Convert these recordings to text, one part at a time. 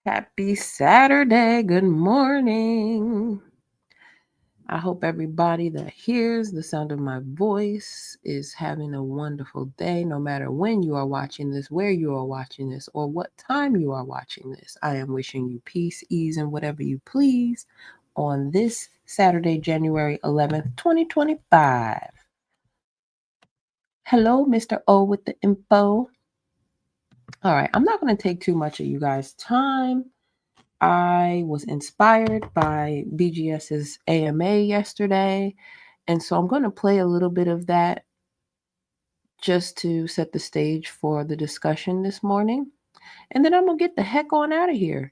Happy Saturday. Good morning. I hope everybody that hears the sound of my voice is having a wonderful day, no matter when you are watching this, where you are watching this, or what time you are watching this. I am wishing you peace, ease, and whatever you please on this Saturday, January 11th, 2025. Hello, Mr. O with the info. All right, I'm not going to take too much of you guys' time. I was inspired by BGS's AMA yesterday, and so I'm going to play a little bit of that just to set the stage for the discussion this morning. And then I'm going to get the heck on out of here.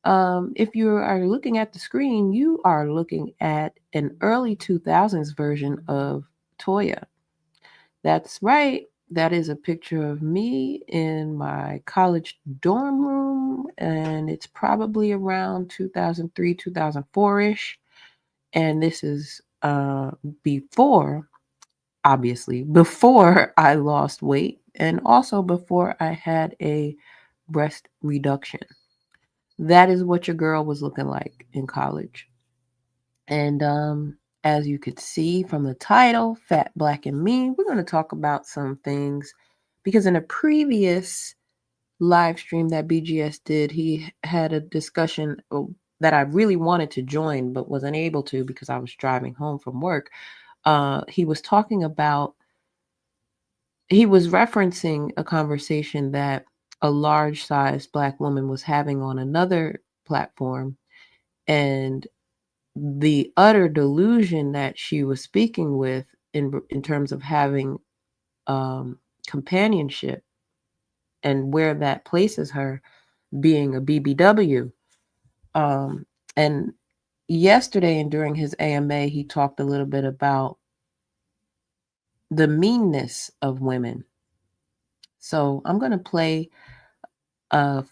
If you are looking at the screen, you are looking at an early 2000s version of Toya. That's right. That is a picture of me in my college dorm room, and it's probably around 2003, 2004 ish. And this is before, obviously, before I lost weight and also before I had a breast reduction. That is what your girl was looking like in college. And as you could see from the title, Fat, Black, and Mean, we're going to talk about some things because in a previous live stream that BGS did, he had a discussion that I really wanted to join but was unable to because I was driving home from work. He was talking about, he was referencing a conversation that a large sized Black woman was having on another platform. And the utter delusion that she was speaking with in terms of having companionship and where that places her being a BBW. And yesterday and during his AMA, he talked a little bit about the meanness of women. So I'm going to play a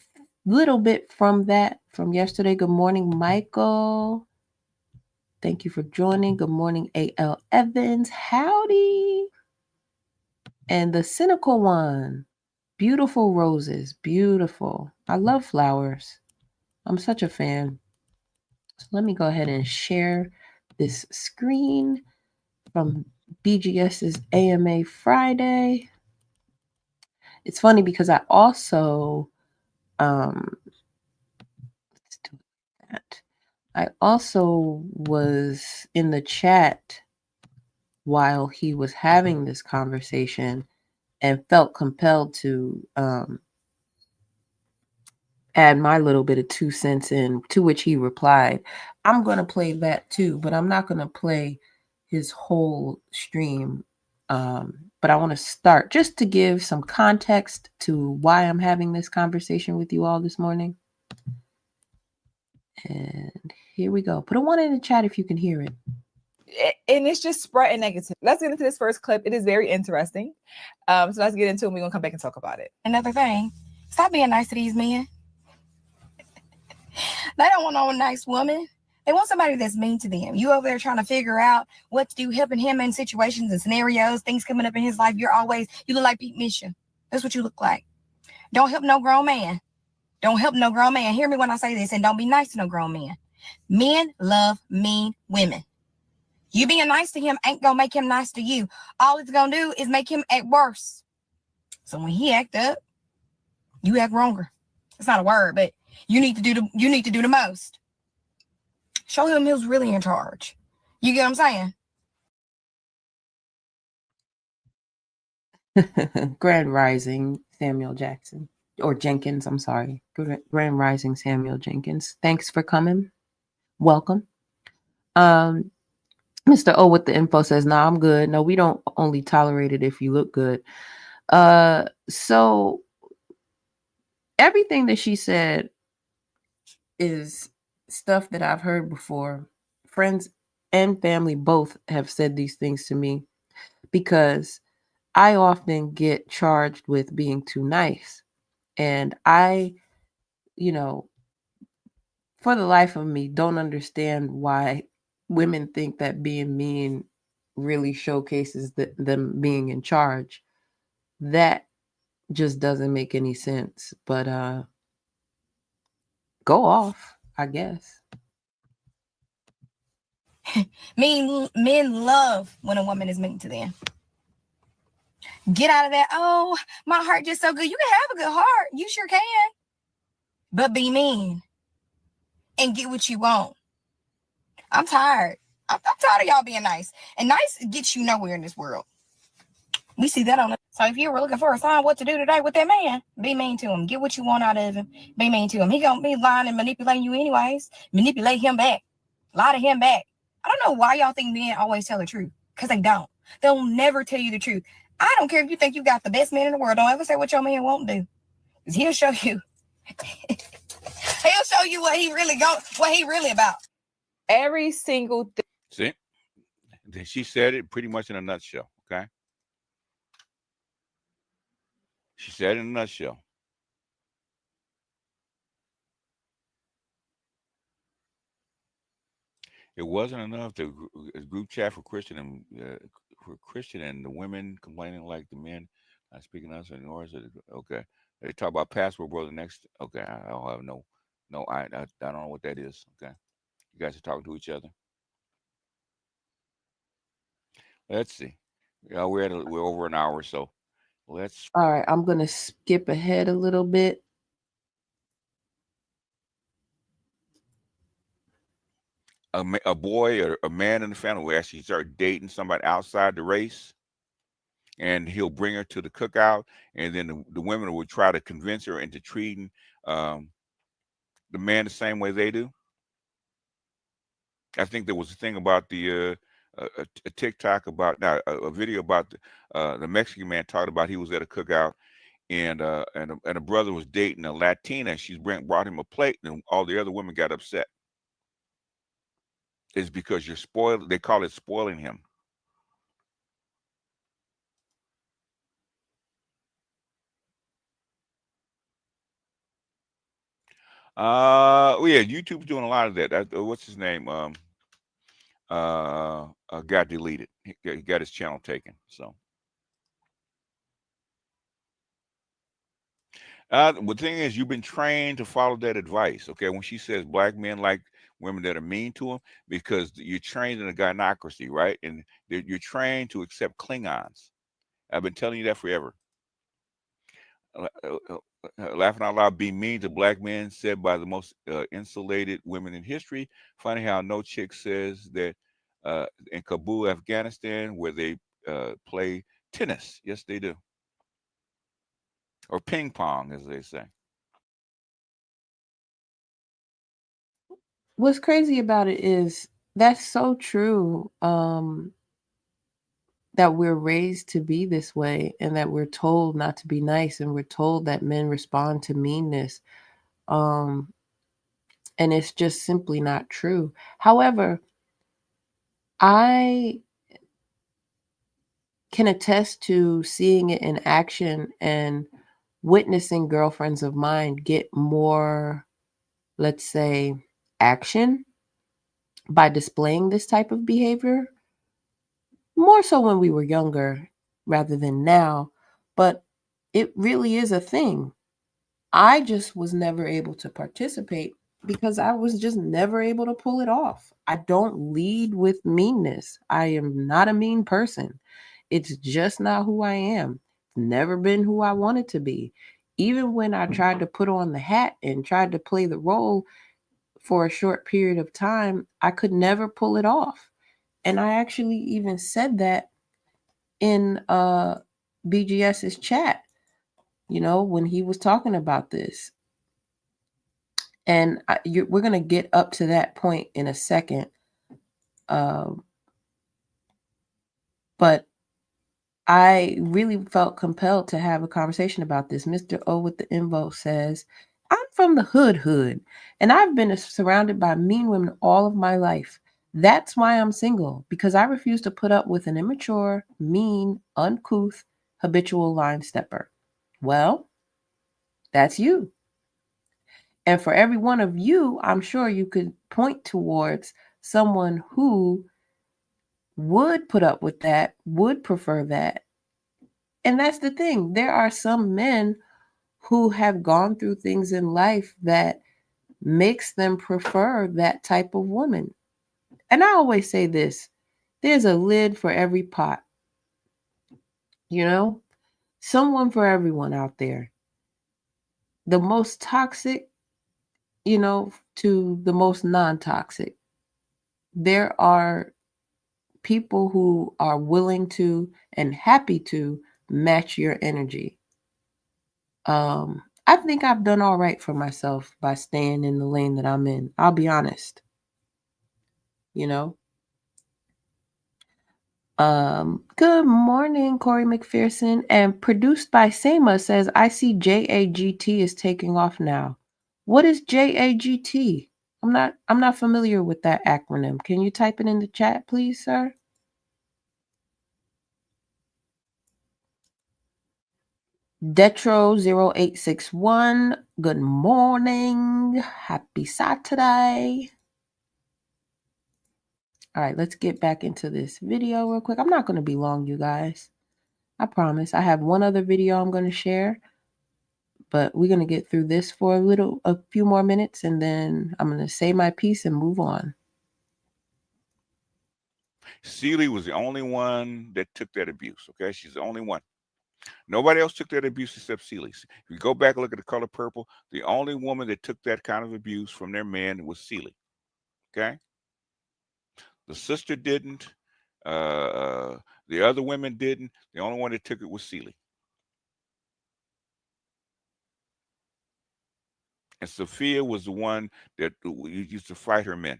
little bit from that from yesterday. Good morning, Michael. Thank you for joining. Good morning, A.L. Evans. Howdy. And the cynical one. Beautiful roses. Beautiful. I love flowers. I'm such a fan. So let me go ahead and share this screen from BGS's AMA Friday. It's funny because I also let's do that. I also was in the chat while he was having this conversation and felt compelled to add my little bit of 2 cents in, to which he replied, I'm going to play that too, but I'm not going to play his whole stream. But I want to start just to give some context to why I'm having this conversation with you all this morning. And here we go. Put a 1 in the chat if you can hear it. And it's just spreading negative. Let's get into this first clip. It is very interesting. So let's get into it. We're going to come back and talk about it. Another thing, stop being nice to these men. They don't want no nice woman. They want somebody that's mean to them. You over there trying to figure out what to do, helping him in situations and scenarios, things coming up in his life. You look like Pete Misha. That's what you look like. Don't help no grown man. Don't help no grown man. Hear me when I say this, and don't be nice to no grown man. Men love mean women. You being nice to him ain't gonna make him nice to you. All it's gonna do is make him act worse. So when he act up, you act wronger. It's not a word, but you need to do the most. Show him who's really in charge. You get what I'm saying? Grand Rising, Samuel Jackson. Or Jenkins, I'm sorry. Grand Rising, Samuel Jenkins. Thanks for coming. Welcome. Mr. O with the info says, nah, I'm good. No, we don't only tolerate it if you look good. So everything that she said is stuff that I've heard before. Friends and family both have said these things to me because I often get charged with being too nice. And I, for the life of me, don't understand why women think that being mean really showcases them being in charge. That just doesn't make any sense. But go off, I guess. Men love when a woman is mean to them. Get out of that. Oh, my heart just so good. You can have a good heart. You sure can. But be mean and get what you want. I'm tired. I'm tired of y'all being nice. And nice gets you nowhere in this world. We see that on it. So if you were looking for a sign what to do today with that man, be mean to him. Get what you want out of him. Be mean to him. He gonna be lying and manipulating you anyways. Manipulate him back. Lie to him back. I don't know why y'all think men always tell the truth. Because they don't. They'll never tell you the truth. I don't care if you think you got the best man in the world. Don't ever say what your man won't do. Because he'll show you. He'll show you what he really about. Every single thing. See? She said it pretty much in a nutshell, okay? She said it in a nutshell. It wasn't enough to group chat for Christian and the women complaining like the men not speaking us and yours. Okay, they talk about password bro. The next, okay, I don't have no, I don't know what that is. Okay, you guys are talking to each other. Let's see. Yeah, we're over an hour, so let's. All right, I'm gonna skip ahead a little bit. A boy or a man in the family will actually start dating somebody outside the race, and he'll bring her to the cookout, and then the women will try to convince her into treating the man the same way they do. I think there was a thing about a TikTok about a video about the Mexican man talked about he was at a cookout, and a brother was dating a Latina. She brought him a plate, and all the other women got upset. It's because you're spoiled. They call it spoiling him. Oh yeah, YouTube's doing a lot of that. What's his name? Got deleted. He got his channel taken. So the thing is, you've been trained to follow that advice. Okay, when she says black men like women that are mean to them, because you're trained in a gynocracy, right? And you're trained to accept Klingons. I've been telling you that forever. Laughing out loud, being mean to black men said by the most insulated women in history. Funny how no chick says that in Kabul, Afghanistan, where they play tennis. Yes, they do. Or ping pong, as they say. What's crazy about it is that's so true. That we're raised to be this way, and that we're told not to be nice, and we're told that men respond to meanness. And it's just simply not true. However, I can attest to seeing it in action and witnessing girlfriends of mine get more, let's say, action by displaying this type of behavior. More so when we were younger rather than now, but it really is a thing. I just was never able to participate because I was just never able to pull it off. I don't lead with meanness. I am not a mean person. It's just not who I am. It's never been who I wanted to be. Even when I tried to put on the hat and tried to play the role for a short period of time, I could never pull it off. And I actually even said that in BGS's chat, when he was talking about this. And we're going to get up to that point in a second. But I really felt compelled to have a conversation about this. Mr. O with the info says, I'm from the hood, and I've been surrounded by mean women all of my life. That's why I'm single, because I refuse to put up with an immature, mean, uncouth, habitual line stepper. Well, that's you. And for every one of you, I'm sure you could point towards someone who would put up with that, would prefer that. And that's the thing. There are some men who have gone through things in life that makes them prefer that type of woman. And I always say this, there's a lid for every pot, you know, someone for everyone out there. The most toxic, to the most non-toxic. There are people who are willing to and happy to match your energy. I think I've done all right for myself by staying in the lane that I'm in. I'll be honest, you know. Good morning, Corey McPherson. And produced by Sama says, I see JAGT is taking off now. What is JAGT? I'm not familiar with that acronym. Can you type it in the chat, please, sir? Detro0861, good morning. Happy Saturday. All right, let's get back into this video real quick. I'm not going to be long, you guys. I promise. I have one other video I'm going to share, but we're going to get through this for a few more minutes, and then I'm going to say my piece and move on. Celie was the only one that took that abuse. Okay, she's the only one. Nobody else took that abuse except Celie. If you go back and look at The Color Purple, the only woman that took that kind of abuse from their man was Celie. Okay, the sister didn't. The other women didn't. The only one that took it was Celie. And Sophia was the one that used to fight her men,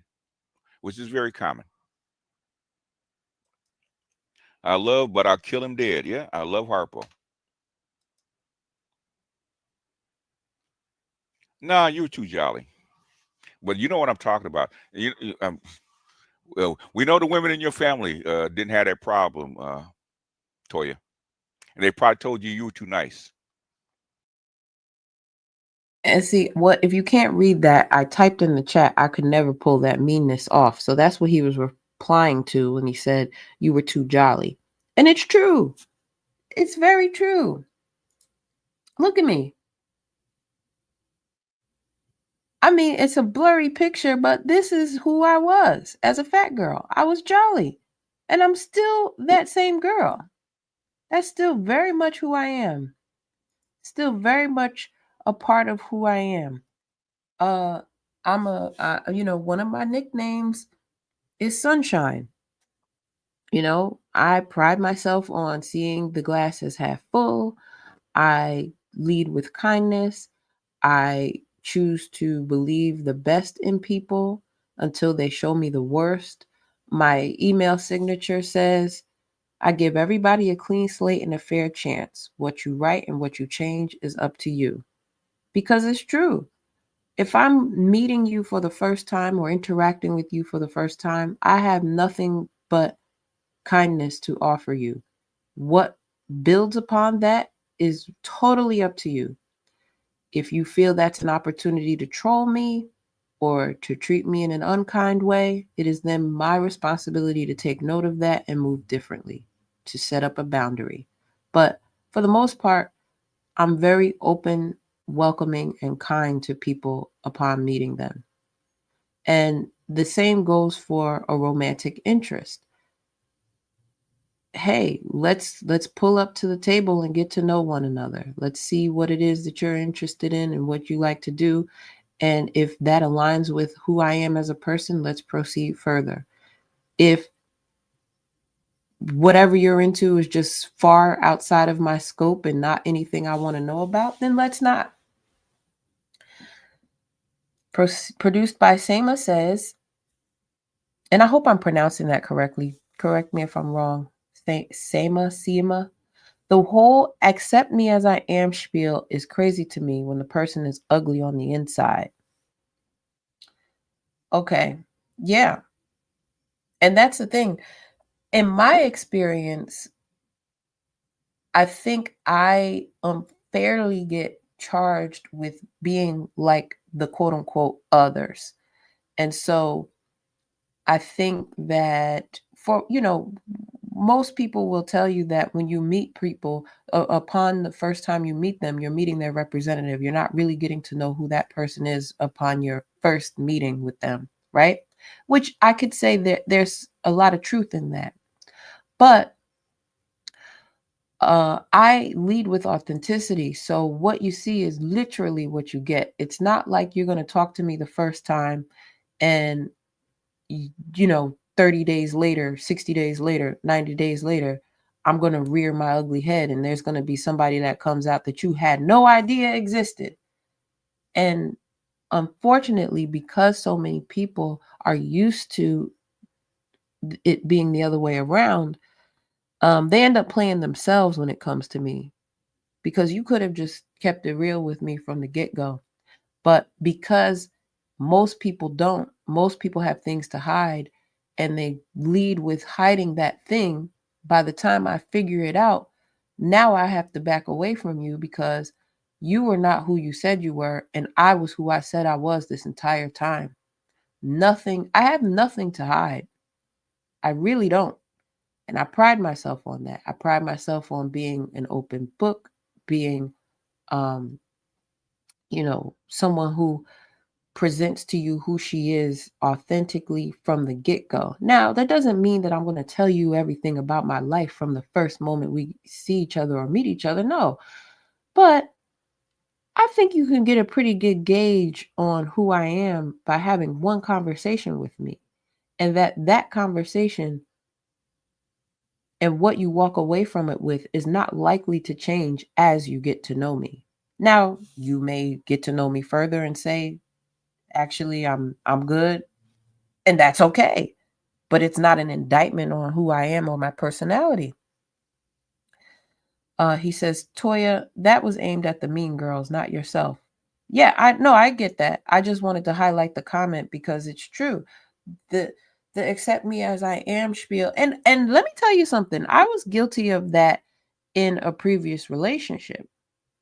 which is very common. I love, but I'll kill him dead. Yeah, I love Harpo. Nah, you were too jolly. But you know what I'm talking about. Well, we know the women in your family didn't have that problem, Toya. And they probably told you were too nice. And see, what if you can't read that? I typed in the chat, I could never pull that meanness off. So that's what he was replying to when he said you were too jolly. And it's true. It's very true. Look at me. I mean, it's a blurry picture, but this is who I was as a fat girl. I was jolly. And I'm still that same girl. That's still very much who I am. Still very much a part of who I am. One of my nicknames is Sunshine. I pride myself on seeing the glass as half full. I lead with kindness. I choose to believe the best in people until they show me the worst. My email signature says, I give everybody a clean slate and a fair chance. What you write and what you change is up to you. Because it's true. If I'm meeting you for the first time or interacting with you for the first time, I have nothing but kindness to offer you. What builds upon that is totally up to you. If you feel that's an opportunity to troll me or to treat me in an unkind way, it is then my responsibility to take note of that and move differently, to set up a boundary. But for the most part, I'm very open, welcoming, and kind to people upon meeting them. And the same goes for a romantic interest. Hey, let's pull up to the table and get to know one another. Let's see what it is that you're interested in and what you like to do. And if that aligns with who I am as a person, let's proceed further. If whatever you're into is just far outside of my scope and not anything I want to know about, then let's not. Produced by Sama says, and I hope I'm pronouncing that correctly. Correct me if I'm wrong. Sama. The whole accept me as I am spiel is crazy to me when the person is ugly on the inside. Okay. Yeah. And that's the thing. In my experience, I think I unfairly get charged with being like the quote unquote others. And so I think that most people will tell you that when you meet people, upon the first time you meet them, you're meeting their representative. You're not really getting to know who that person is upon your first meeting with them, right? Which I could say that there's a lot of truth in that. But I lead with authenticity. So what you see is literally what you get. It's not like you're going to talk to me the first time and, 30 days later, 60 days later, 90 days later, I'm going to rear my ugly head and there's going to be somebody that comes out that you had no idea existed. And unfortunately, because so many people are used to it being the other way around, they end up playing themselves when it comes to me, because you could have just kept it real with me from the get-go. But because most people don't, most people have things to hide and they lead with hiding that thing. By the time I figure it out, now I have to back away from you because you were not who you said you were, and I was who I said I was this entire time. Nothing, I have nothing to hide. I really don't. And I pride myself on that. I pride myself on being an open book, being um, someone who presents to you who she is authentically from the get-go. Now, that doesn't mean that I'm going to tell you everything about my life from the first moment we see each other or meet each other. No. But I think you can get a pretty good gauge on who I am by having one conversation with me. And that conversation and what you walk away from it with is not likely to change as you get to know me. Now, you may get to know me further and say, actually, I'm good, and that's okay. But it's not an indictment on who I am or my personality. He says, Toya, that was aimed at the mean girls, not yourself. Yeah, I get that. I just wanted to highlight the comment because it's true. The the accept me as I am spiel. And let me tell you something. I was guilty of that in a previous relationship.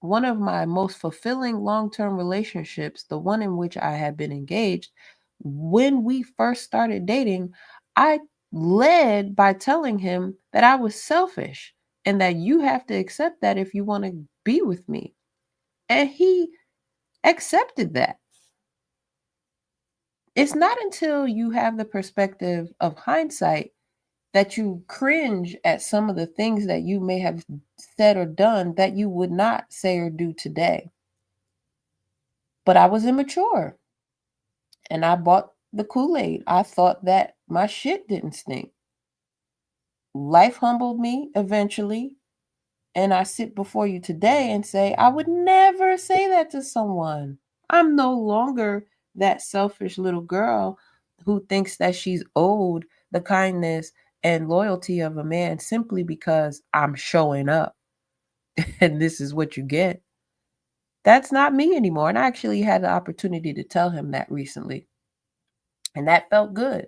One of my most fulfilling long-term relationships, the one in which I had been engaged, when we first started dating, I led by telling him that I was selfish and that you have to accept that if you want to be with me. And he accepted that. It's not until you have the perspective of hindsight that you cringe at some of the things that you may have said or done that you would not say or do today. But I was immature and I bought the Kool-Aid. I thought that my shit didn't stink. Life humbled me eventually. And I sit before you today and say, I would never say that to someone. I'm no longer that selfish little girl who thinks that she's owed the kindness and loyalty of a man simply because I'm showing up and this is what you get. That's not me anymore. And I actually had the opportunity to tell him that recently. And that felt good.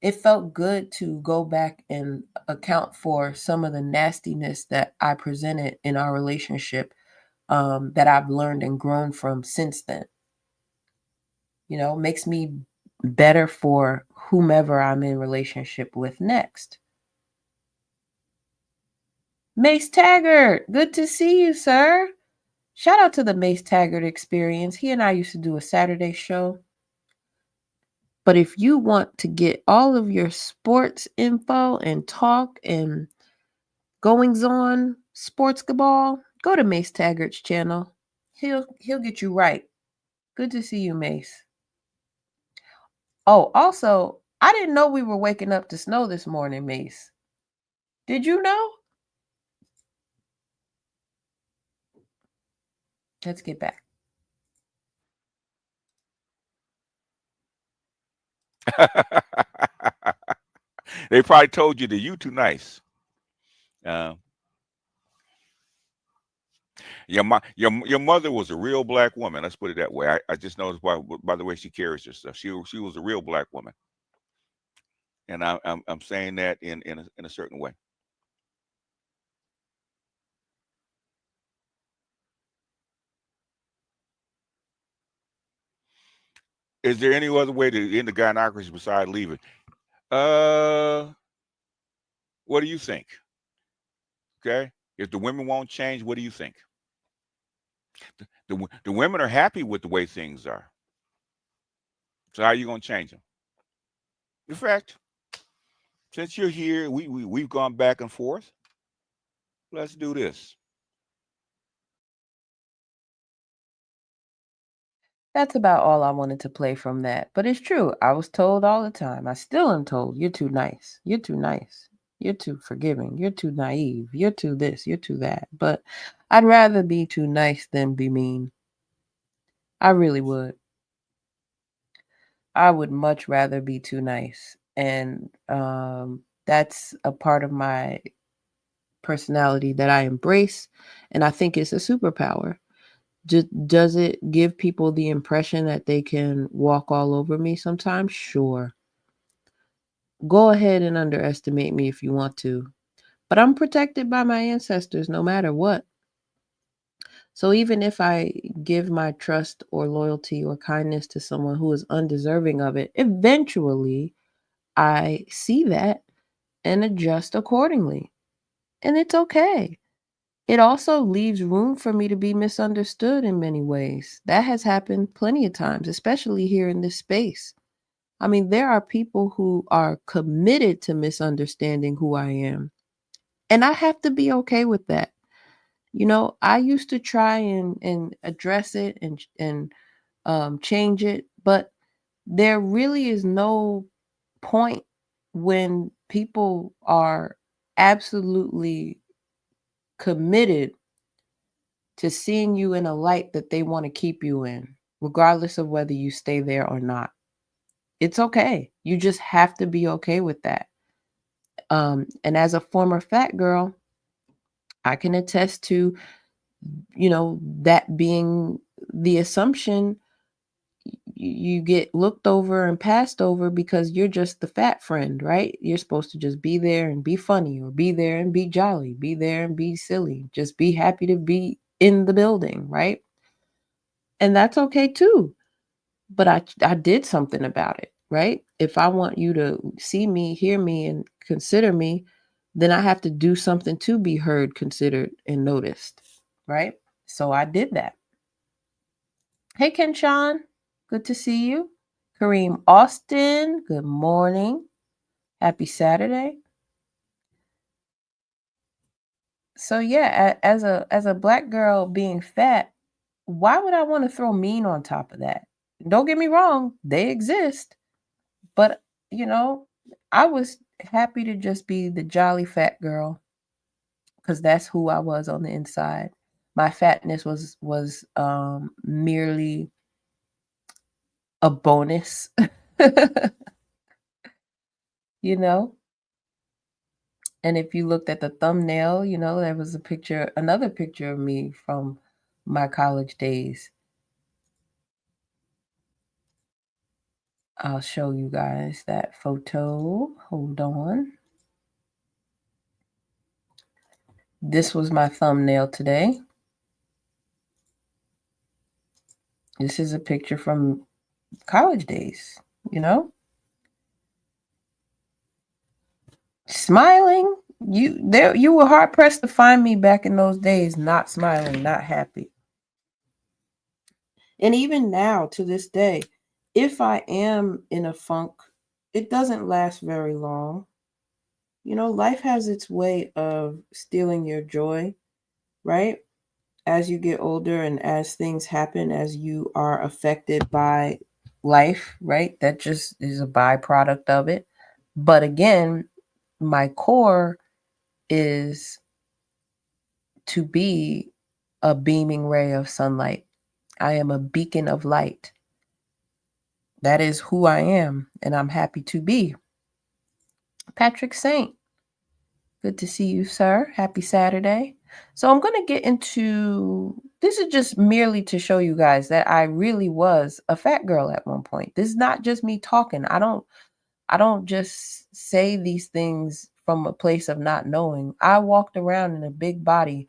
It felt good to go back and account for some of the nastiness that I presented in our relationship, that I've learned and grown from since then. Makes me better for whomever I'm in relationship with next. Mace Taggart, good to see you, sir. Shout out to the Mace Taggart experience. He and I used to do a Saturday show. But if you want to get all of your sports info and talk and goings on sports cabal, go to Mace Taggart's channel. He'll get you right. Good to see you, Mace. Oh, also, I didn't know we were waking up to snow this morning, Mace. Did you know? Let's get back. They probably told you that you too nice. Uh, your mother was a real black woman. Let's put it that way. I just noticed by the way she carries herself. She was a real black woman, and I'm saying that in a certain way. Is there any other way to end the gynocracy besides leaving? Uh, What do you think? Okay. If the women won't change, what do you think? The women are happy with the way things are. So how are you going to change them? In fact, since you're here, we've gone back and forth. Let's do this. That's about all I wanted to play from that. But it's true. I was told all the time. I still am told, you're too nice. You're too nice. You're too forgiving. You're too naive. You're too this. You're too that. But I'd rather be too nice than be mean. I really would. I would much rather be too nice. And that's a part of my personality that I embrace. And I think it's a superpower. Does it give people the impression that they can walk all over me sometimes? Sure. Go ahead and underestimate me if you want to. But I'm protected by my ancestors no matter what. So even if I give my trust or loyalty or kindness to someone who is undeserving of it, eventually I see that and adjust accordingly. And it's okay. It also leaves room for me to be misunderstood in many ways. That has happened plenty of times, especially here in this space. I mean, there are people who are committed to misunderstanding who I am. And I have to be okay with that. You know, I used to try and address it and change it, but there really is no point when people are absolutely committed to seeing you in a light that they want to keep you in, regardless of whether you stay there or not. It's okay. You just have to be okay with that. And as a former fat girl, I can attest to, that being the assumption. You get looked over and passed over because you're just the fat friend, right? You're supposed to just be there and be funny, or be there and be jolly, be there and be silly, just be happy to be in the building, right? And that's okay too. But I did something about it, right? If I want you to see me, hear me, and consider me, then I have to do something to be heard, considered, and noticed, right? So I did that. Hey, Kenshawn, good to see you. Kareem Austin, good morning. Happy Saturday. So yeah, as a black girl being fat, why would I want to throw mean on top of that? Don't get me wrong, they exist. But, you know, I was happy to just be the jolly fat girl because that's who I was on the inside. My fatness was merely a bonus, you know. And if you looked at the thumbnail, there was another picture of me from my college days. I'll show you guys that photo. Hold on. This was my thumbnail today. This is a picture from college days, smiling. You were hard pressed to find me back in those days not smiling, not happy. And even now, to this day, if I am in a funk, it doesn't last very long. Life has its way of stealing your joy, right? As you get older and as things happen, as you are affected by life, right? That just is a byproduct of it. But again, my core is to be a beaming ray of sunlight. I am a beacon of light. That is who I am, and I'm happy to be. Patrick Saint, good to see you, sir. Happy Saturday. So I'm going to get into, this is just merely to show you guys that I really was a fat girl at one point. This is not just me talking. I don't just say these things from a place of not knowing. I walked around in a big body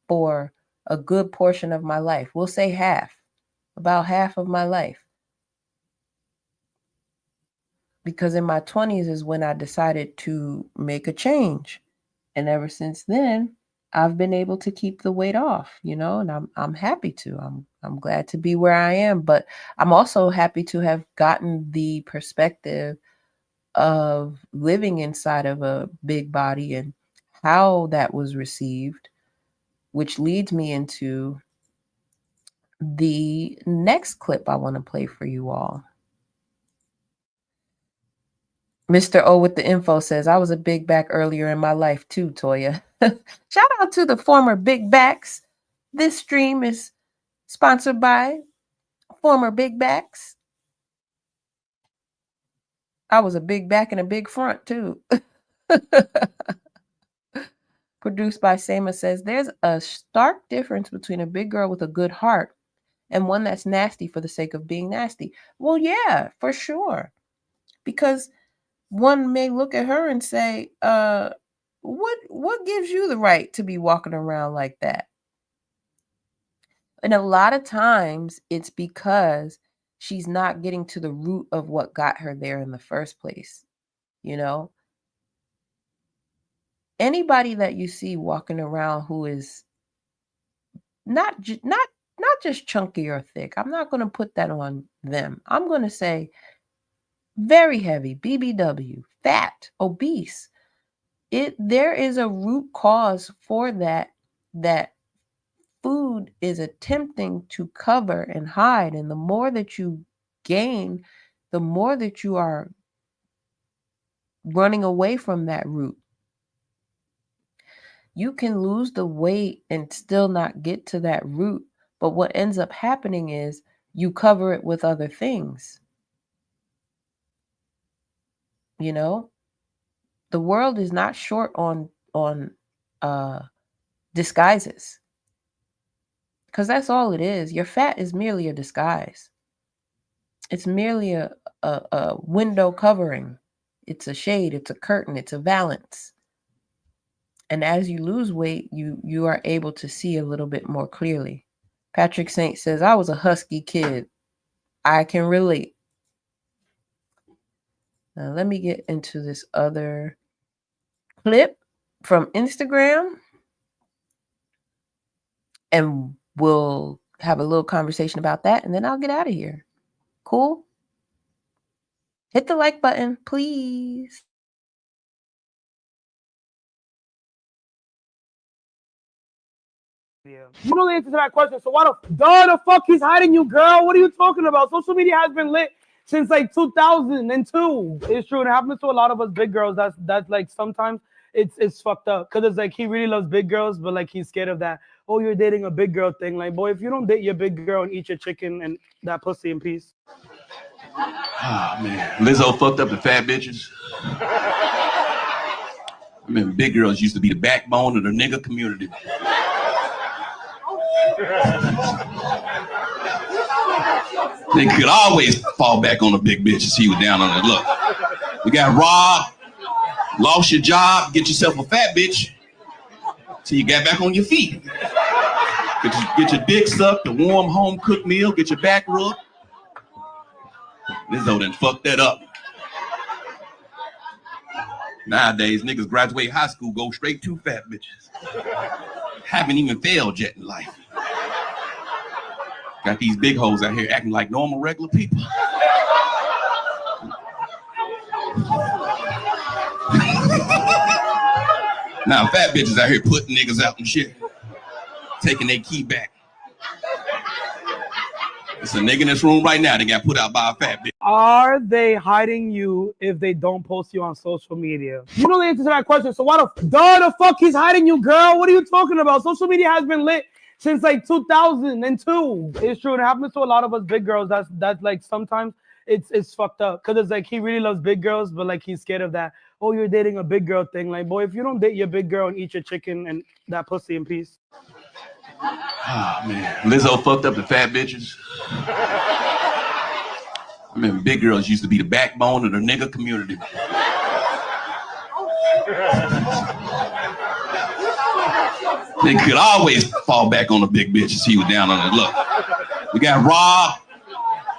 for a good portion of my life. We'll say half, about half of my life. because in my 20s is when I decided to make a change. And ever since then, I've been able to keep the weight off, you know, and I'm happy to. I'm glad to be where I am, but I'm also happy to have gotten the perspective of living inside of a big body and how that was received, which leads me into the next clip I want to play for you all. Mr. O with the info says, I was a big back earlier in my life too, Toya. Shout out to the former big backs. This stream is sponsored by former big backs. I was a big back and a big front too. Produced by Sama says, there's a stark difference between a big girl with a good heart and one that's nasty for the sake of being nasty. Well, yeah, for sure. Because one may look at her and say, what gives you the right to be walking around like that? And a lot of times it's because she's not getting to the root of what got her there in the first place. You know, anybody that you see walking around who is not just chunky or thick, I'm not going to put that on them. I'm going to say very heavy, BBW, fat, obese. There is a root cause for that food is attempting to cover and hide. And the more that you gain, the more that you are running away from that root. You can lose the weight and still not get to that root. But what ends up happening is you cover it with other things. You know, the world is not short on disguises. Because that's all it is. Your fat is merely a disguise. It's merely a window covering. It's a shade, it's a curtain, it's a valance. And as you lose weight, you are able to see a little bit more clearly. Patrick Saint says, I was a husky kid. I can relate. Now let me get into this other clip from Instagram. And we'll have a little conversation about that. And then I'll get out of here. Cool? Hit the like button, please. You know the answer to that question. So why the fuck he's hiding you, girl? What are you talking about? Social media has been lit since like 2002. It's true. And it happens to a lot of us big girls. That's like sometimes it's fucked up. Cause it's like he really loves big girls, but like he's scared of that. Oh, you're dating a big girl thing. Like, boy, if you don't date your big girl and eat your chicken and that pussy in peace. Oh man, Lizzo fucked up the fat bitches. I mean, big girls used to be the backbone of the nigga community. They could always fall back on the big bitches. He was down on it. Look, you got robbed, lost your job, get yourself a fat bitch, so you got back on your feet. Get your dick sucked, a warm home cooked meal, get your back rubbed. Lizzo done fucked that up. Nowadays, niggas graduate high school, go straight to fat bitches. Haven't even failed yet in life. Got these big hoes out here acting like normal, regular people. Now, fat bitches out here putting niggas out and shit. Taking their key back. It's a nigga in this room right now that got put out by a fat bitch. Are they hiding you if they don't post you on social media? You know the answer to that question. So why the fuck he's hiding you, girl? What are you talking about? Social media has been lit since like 2002. It's true. And it happens to a lot of us big girls. That's like sometimes it's fucked up. Cause it's like he really loves big girls, but like he's scared of that. Oh, you're dating a big girl thing. Like, boy, if you don't date your big girl and eat your chicken and that pussy in peace. Oh man, Lizzo fucked up the fat bitches. I mean, big girls used to be the backbone of the nigga community. They could always fall back on the big bitches. He was down on it. Look, you got robbed,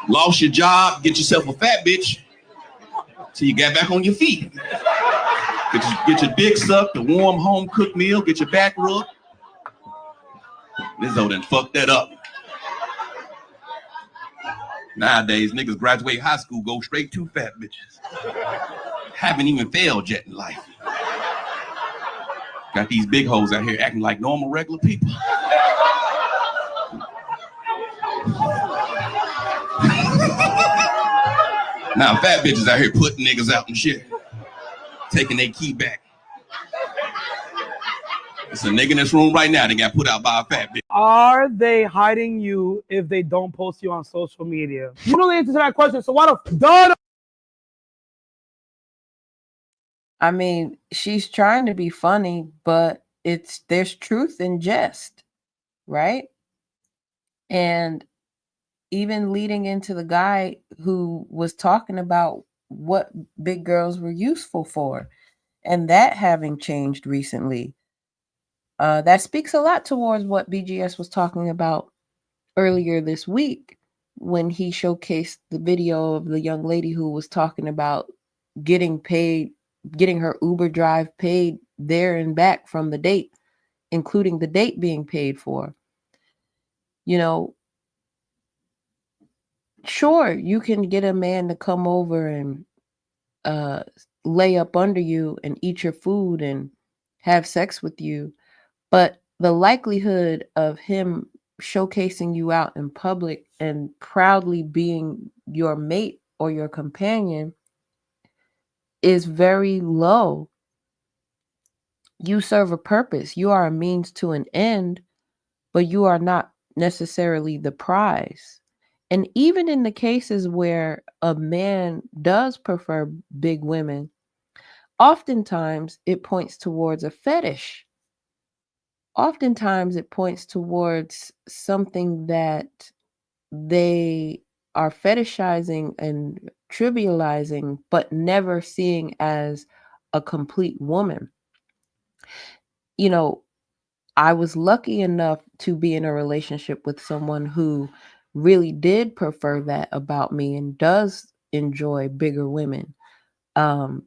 lost your job, get yourself a fat bitch, till you get back on your feet. Get your dick sucked, a warm home cooked meal, get your back rubbed. Lizzo done fucked that up. Nowadays, niggas graduate high school, go straight to fat bitches. Haven't even failed yet in life. Got these big hoes out here acting like normal, regular people. Now fat bitches out here putting niggas out and shit. Taking their key back. It's a nigga in this room right now that got put out by a fat bitch. Are they hiding you if they don't post you on social media? You know the answer to that question, so why the duh? I mean, she's trying to be funny, but there's truth in jest, right? And even leading into the guy who was talking about what big girls were useful for, and that having changed recently. That speaks a lot towards what BGS was talking about earlier this week when he showcased the video of the young lady who was talking about getting her Uber drive paid there and back from the date, including the date being paid for. You know, sure, you can get a man to come over and lay up under you and eat your food and have sex with you, but the likelihood of him showcasing you out in public and proudly being your mate or your companion is very low. You serve a purpose. You are a means to an end, but you are not necessarily the prize. And even in the cases where a man does prefer big women, oftentimes it points towards a fetish. Oftentimes it points towards something that they are fetishizing and trivializing, but never seeing as a complete woman. You know, I was lucky enough to be in a relationship with someone who really did prefer that about me and does enjoy bigger women. And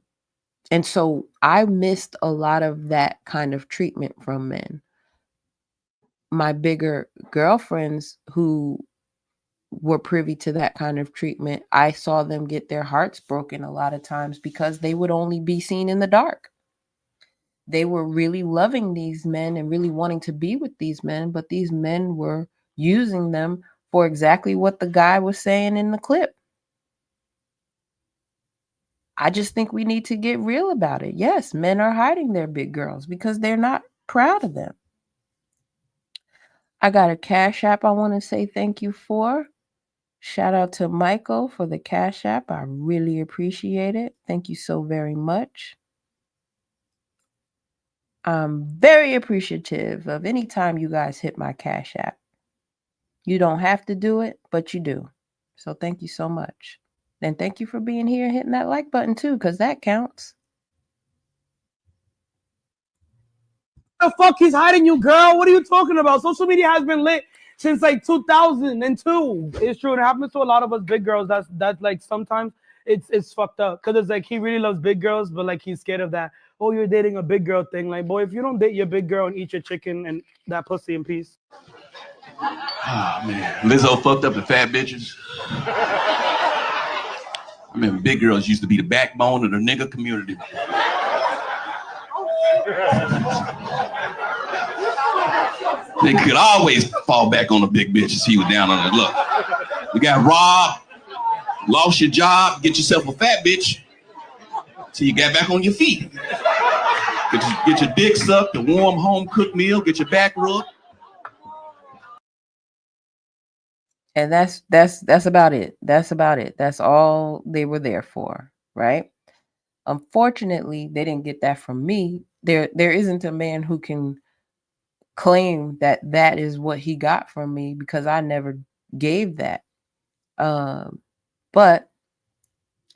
so I missed a lot of that kind of treatment from men. My bigger girlfriends who were privy to that kind of treatment, I saw them get their hearts broken a lot of times because they would only be seen in the dark. They were really loving these men and really wanting to be with these men, but these men were using them for exactly what the guy was saying in the clip. I just think we need to get real about it. Yes, men are hiding their big girls because they're not proud of them. I got a Cash App I want to say thank you for. Shout out to Michael for the Cash App. I really appreciate it. Thank you so very much. I'm very appreciative of any time you guys hit my Cash App. You don't have to do it, but you do. So thank you so much. And thank you for being here and hitting that like button too, because that counts. The fuck he's hiding you, girl? What are you talking about? Social media has been lit since like 2002. It's true. It happens to a lot of us big girls. That's like sometimes it's fucked up because it's like he really loves big girls, but like he's scared of that. Oh, you're dating a big girl thing. Like, boy, if you don't date your big girl and eat your chicken and that pussy in peace. Oh man, Lizzo fucked up the fat bitches. I remember big girls used to be the backbone of the nigga community. They could always fall back on a big bitch if he was down on it. Look, you got robbed, lost your job, get yourself a fat bitch till you got back on your feet. Get your dick sucked, a warm home cooked meal, get your back rubbed. And that's about it. That's about it. That's all they were there for, right? Unfortunately, they didn't get that from me. There isn't a man who can claim that that is what he got from me because I never gave that. But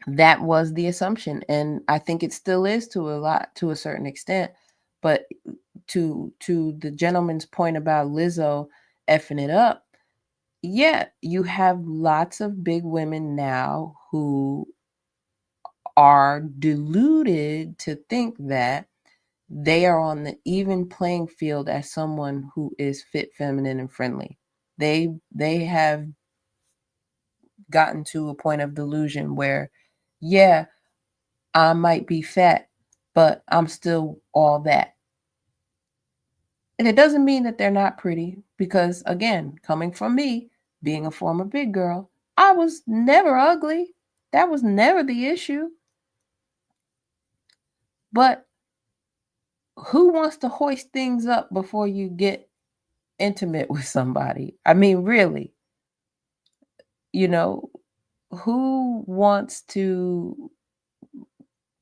that was the assumption, and I think it still is to a certain extent. But to the gentleman's point about Lizzo effing it up, yeah, you have lots of big women now who are deluded to think that they are on the even playing field as someone who is fit, feminine, and friendly. They have gotten to a point of delusion where, yeah, I might be fat, but I'm still all that. And it doesn't mean that they're not pretty, because again, coming from me, being a former big girl, I was never ugly. That was never the issue. But who wants to hoist things up before you get intimate with somebody? I mean, really, who wants to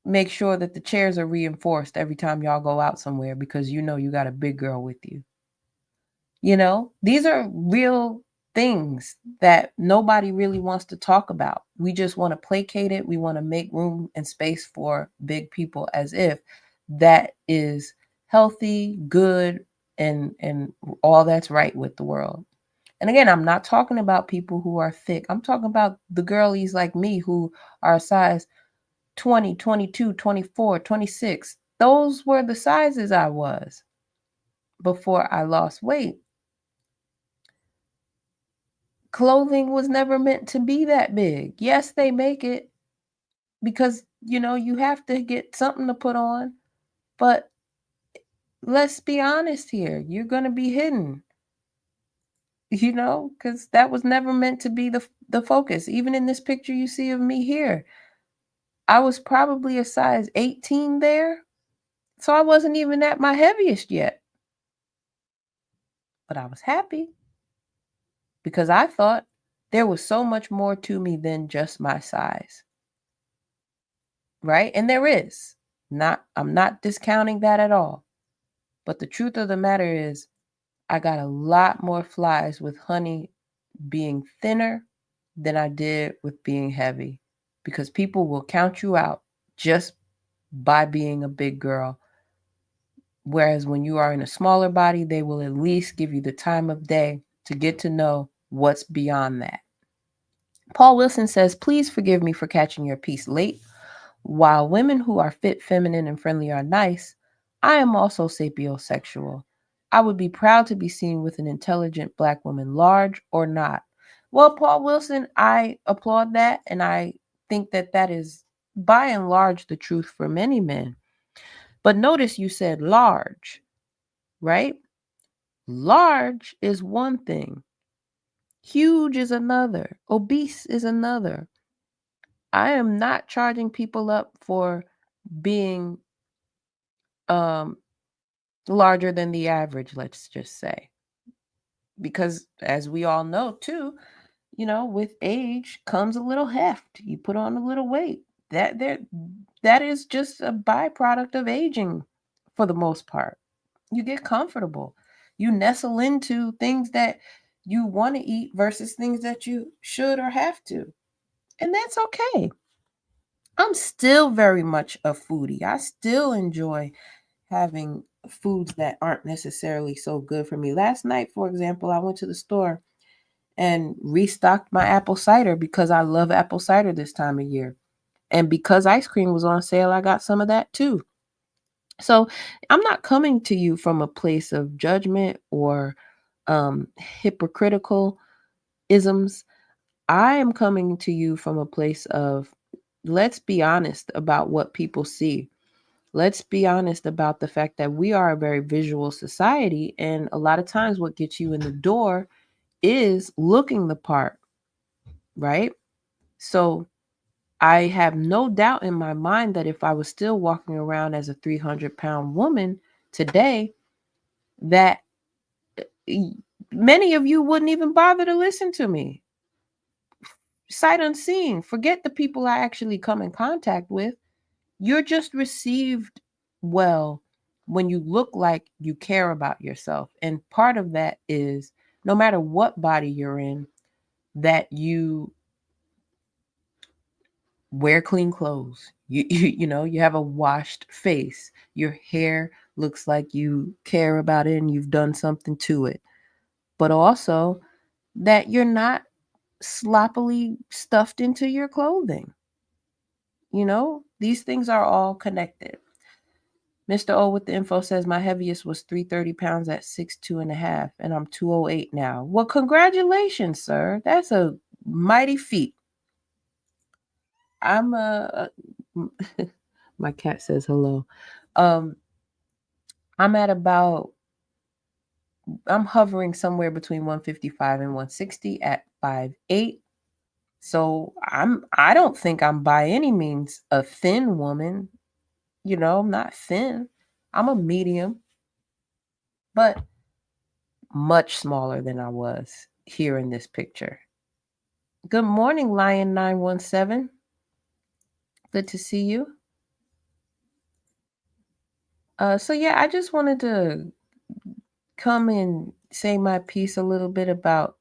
make sure that the chairs are reinforced every time y'all go out somewhere because you got a big girl with you? These are real things that nobody really wants to talk about. We just want to placate it. We want to make room and space for big people as if that is healthy, good, and all that's right with the world. And again, I'm not talking about people who are thick. I'm talking about the girlies like me who are size 20, 22, 24, 26. Those were the sizes I was before I lost weight. Clothing was never meant to be that big. Yes, they make it because, you have to get something to put on. But let's be honest here. You're going to be hidden, because that was never meant to be the focus. Even in this picture you see of me here, I was probably a size 18 there. So I wasn't even at my heaviest yet. But I was happy because I thought there was so much more to me than just my size. Right? And there is. I'm not discounting that at all. But the truth of the matter is, I got a lot more flies with honey being thinner than I did with being heavy, because people will count you out just by being a big girl. Whereas when you are in a smaller body, they will at least give you the time of day to get to know what's beyond that. Paul Wilson says, please forgive me for catching your piece late. While women who are fit, feminine, and friendly are nice, I am also sapiosexual. I would be proud to be seen with an intelligent Black woman, large or not. Well, Paul Wilson, I applaud that, and I think that that is by and large the truth for many men. But notice you said large, right? Large is one thing. Huge is another. Obese is another. I am not charging people up for being larger than the average, let's just say. Because as we all know too, with age comes a little heft. You put on a little weight. That is just a byproduct of aging for the most part. You get comfortable. You nestle into things that you want to eat versus things that you should or have to. And that's okay. I'm still very much a foodie. I still enjoy having foods that aren't necessarily so good for me. Last night, for example, I went to the store and restocked my apple cider because I love apple cider this time of year. And because ice cream was on sale, I got some of that too. So I'm not coming to you from a place of judgment or hypocritical isms. I am coming to you from a place of, let's be honest about what people see. Let's be honest about the fact that we are a very visual society. And a lot of times what gets you in the door is looking the part, right? So I have no doubt in my mind that if I was still walking around as a 300-pound woman today, that many of you wouldn't even bother to listen to me. Sight unseen, forget the people I actually come in contact with. You're just received well when you look like you care about yourself. And part of that is, no matter what body you're in, that you wear clean clothes. You have a washed face. Your hair looks like you care about it and you've done something to it. But also that you're not sloppily stuffed into your clothing. You know, these things are all connected. Mr. O with the info says my heaviest was 330 pounds at 6'2.5", and I'm 208 now. Well, congratulations, sir. That's a mighty feat. I'm my cat says hello. I'm at about, I'm hovering somewhere between 155 and 160 at 5'8". So I don't think I'm by any means a thin woman. You know, I'm not thin. I'm a medium, but much smaller than I was here in this picture. Good morning, Lion 917. Good to see you. So yeah, I just wanted to come and say my piece a little bit about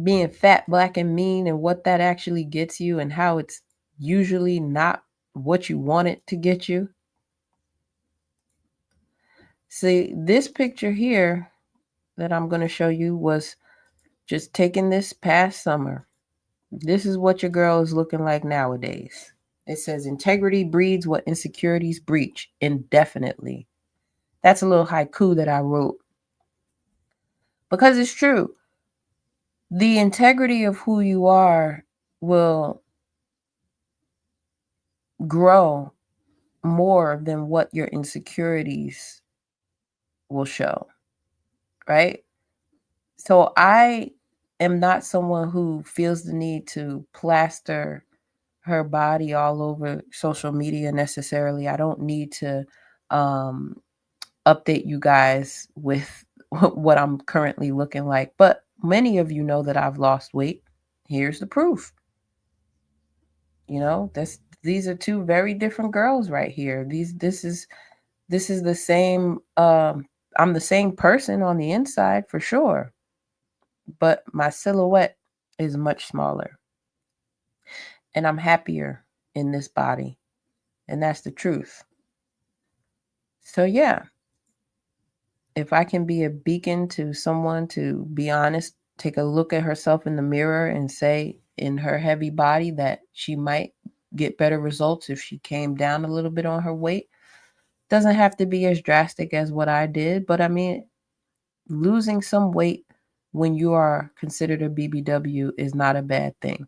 being fat, black, and mean and what that actually gets you and how it's usually not what you want it to get you. See, this picture here that I'm going to show you was just taken this past summer. This is what your girl is looking like nowadays. It says integrity breeds what insecurities breach indefinitely. That's a little haiku that I wrote because it's true. The integrity of who you are will grow more than what your insecurities will show, right? So I am not someone who feels the need to plaster her body all over social media necessarily. I don't need to update you guys with what I'm currently looking like, but many of you know that I've lost weight. Here's the proof. You know, these are two very different girls right here. This is the same. I'm the same person on the inside for sure, but my silhouette is much smaller, and I'm happier in this body, and that's the truth. So yeah, if I can be a beacon to someone to be honest, take a look at herself in the mirror and say in her heavy body that she might get better results if she came down a little bit on her weight. Doesn't have to be as drastic as what I did, but I mean, losing some weight when you are considered a BBW is not a bad thing.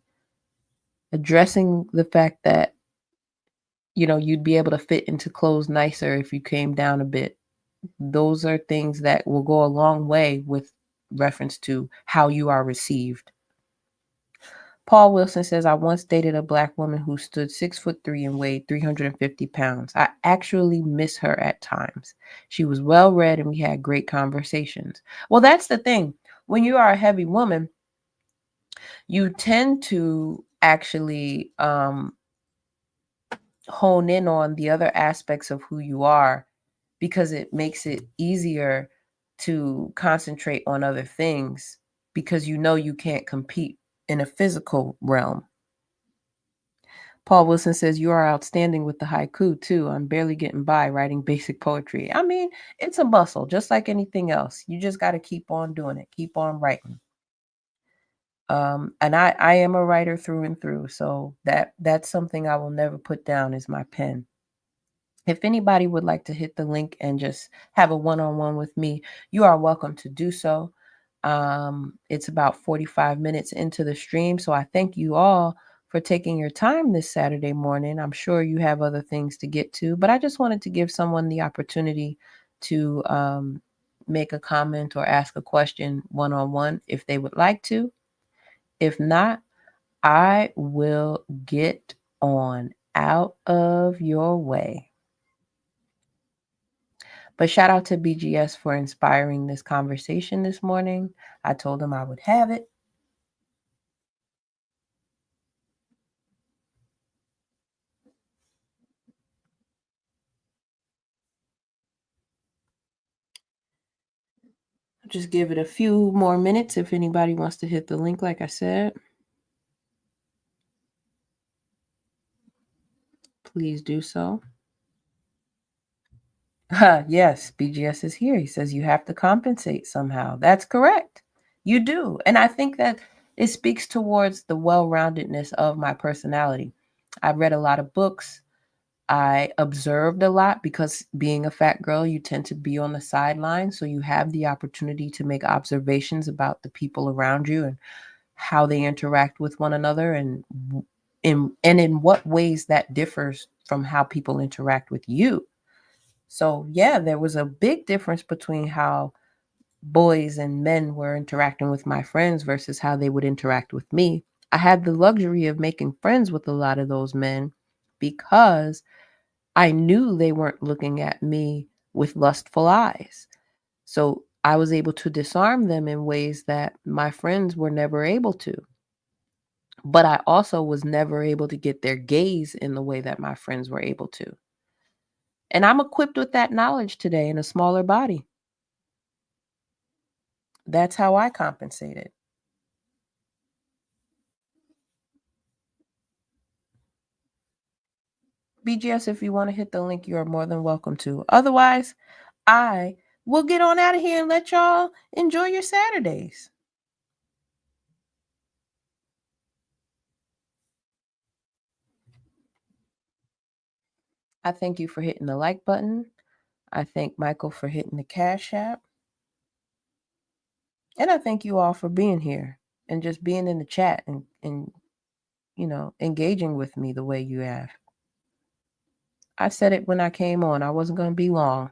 Addressing the fact that, you know, you'd be able to fit into clothes nicer if you came down a bit. Those are things that will go a long way with reference to how you are received. Paul Wilson says, I once dated a black woman who stood 6'3" and weighed 350 pounds. I actually miss her at times. She was well read and we had great conversations. Well, that's the thing. When you are a heavy woman, you tend to actually hone in on the other aspects of who you are because it makes it easier to concentrate on other things because you know you can't compete in a physical realm. Paul Wilson says, you are outstanding with the haiku too. I'm barely getting by writing basic poetry. I mean, it's a muscle, just like anything else. You just got to keep on doing it. Keep on writing. And I am a writer through and through. So that's something I will never put down is my pen. If anybody would like to hit the link and just have a one-on-one with me, you are welcome to do so. It's about 45 minutes into the stream. So I thank you all for taking your time this Saturday morning. I'm sure you have other things to get to, but I just wanted to give someone the opportunity to make a comment or ask a question one-on-one if they would like to. If not, I will get on out of your way. But shout out to BGS for inspiring this conversation this morning. I told him I would have it. I'll just give it a few more minutes if anybody wants to hit the link, like I said. Please do so. Yes, BGS is here. He says you have to compensate somehow. That's correct. You do. And I think that it speaks towards the well-roundedness of my personality. I read a lot of books. I observed a lot because being a fat girl, you tend to be on the sidelines. So you have the opportunity to make observations about the people around you and how they interact with one another, and in what ways that differs from how people interact with you. So yeah, there was a big difference between how boys and men were interacting with my friends versus how they would interact with me. I had the luxury of making friends with a lot of those men because I knew they weren't looking at me with lustful eyes. So I was able to disarm them in ways that my friends were never able to. But I also was never able to get their gaze in the way that my friends were able to. And I'm equipped with that knowledge today in a smaller body. That's how I compensated. BGS, if you want to hit the link, you are more than welcome to. Otherwise, I will get on out of here and let y'all enjoy your Saturdays. I thank you for hitting the like button. I thank Michael for hitting the Cash App. And I thank you all for being here and just being in the chat and engaging with me the way you have. I said it when I came on. I wasn't going to be long.